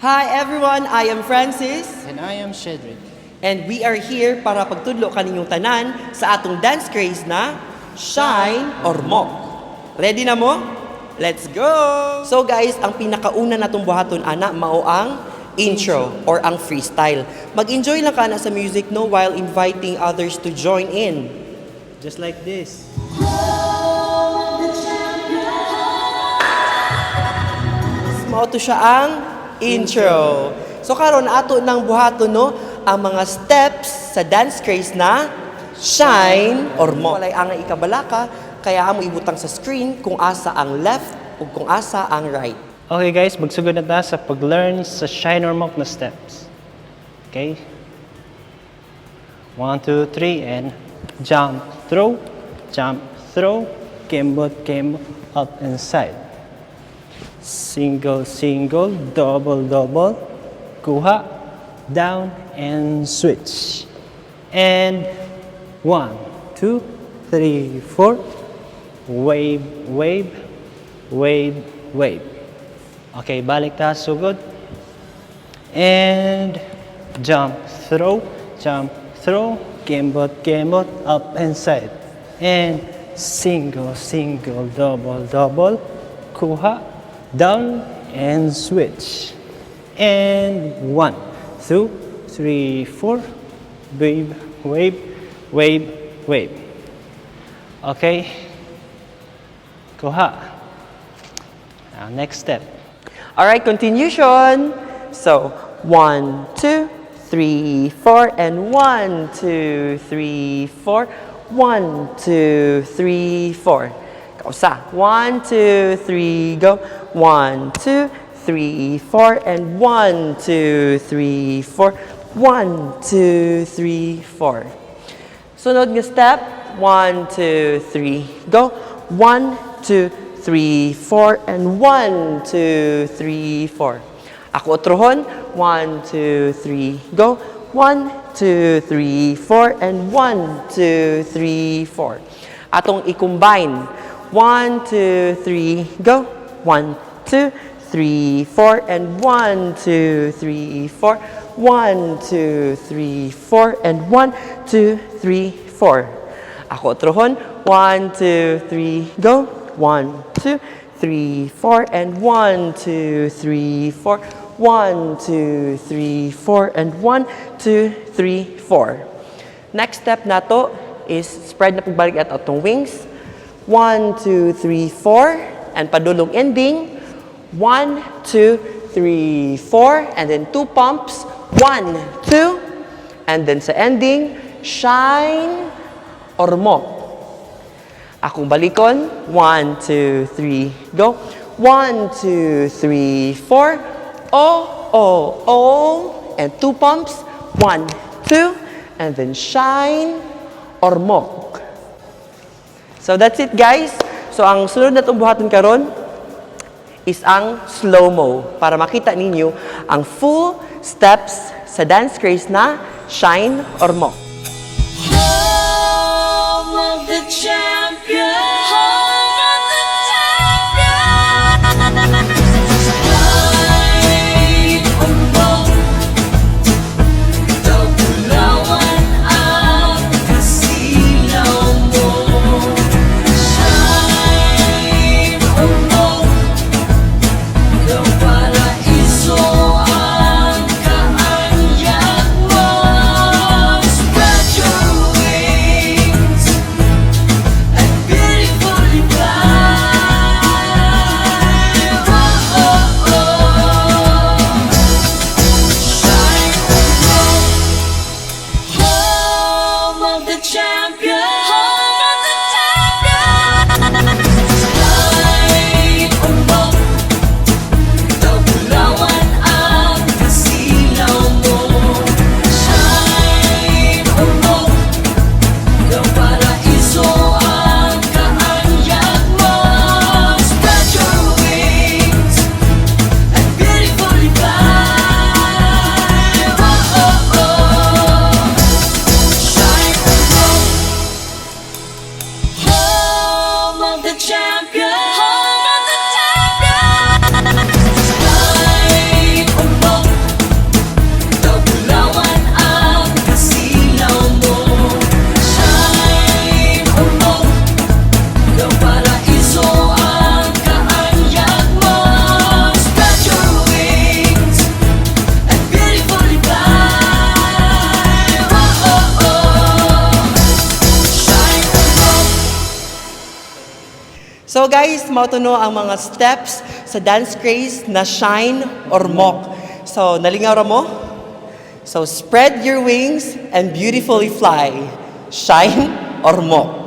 Hi everyone, I am Francis. And I am Shedrick. And we are here para pagtudlo kaninyong tanan sa atong dance craze na Shine or Mock. Ready na mo? Let's go! So guys, ang pinakauna natong buhaton ana mao ang intro or ang freestyle. Mag-enjoy lang ka na sa music no while inviting others to join in. Just like this. Mao to siya ang intro. So karon ato nang buhaton no ang mga steps sa dance craze na Shine or Mock. Walay ang ikabalaka kaya amo ibutang sa screen kung asa ang left ug kung asa ang right. Okay guys, magsugod na ta sa pag-learn sa Shine or Mock na steps. Okay? 1, 2, 3 and jump, throw, kembot, up and side. Single, double, kuha, down, and switch. And 1, 2, 3, 4. Wave. Okay, balik ta, sugod. And jump, throw, kembot, up and side. And single, double, kuha, down and switch. And 1, 2, 3, 4. Wave. Okay. Kuha. Now, next step. Alright, continuation. So, 1, 2, 3, 4, and 1, 2, 3, 4. 1, 2, 3, 4. Kausa. 1, 2, 3, go. 1, 2, 3, 4, and 1, 2, 3, 4. 1, 2, 3, 4. Sunod nga step. 1, 2, 3, go. 1, 2, 3, 4, and 1, 2, 3, 4. Ako otrohon. 1, 2, 3, go. 1, 2, 3, 4, and 1, 2, 3, 4. Atong i-combine. 1, 2, 3, go. 1, 2, 3, 4, and 1, 2, 3, 4. 1, 2, 3, 4, and 1, 2, 3, 4. Ako otrohon. 1, 2, 3, go. 1, 2, 3, 4, and 1, 2, 3, 4. 1, 2, 3, 4, and 1, 2, 3, 4. Next step nato is spread na pagbalik at atong wings. 1, 2, 3, 4, and padulong ending. 1, 2, 3, 4, and then 2 pumps. 1, 2, and then sa ending, shine or mock. Akong balikon. 1, 2, 3, go. 1, 2, 3, 4. Oh, and 2 pumps. 1, 2, and then shine or mock. So that's it guys. So ang sunod na itong buhaton karon is ang slow-mo para makita ninyo ang full steps sa dance craze na Shine or Mock. Home of the champion. champion. Home of the champion. Light on So guys, mao to no ang mga steps sa dance craze na shine or mock. So nalingaw ra mo? So spread your wings and beautifully fly. Shine or mock.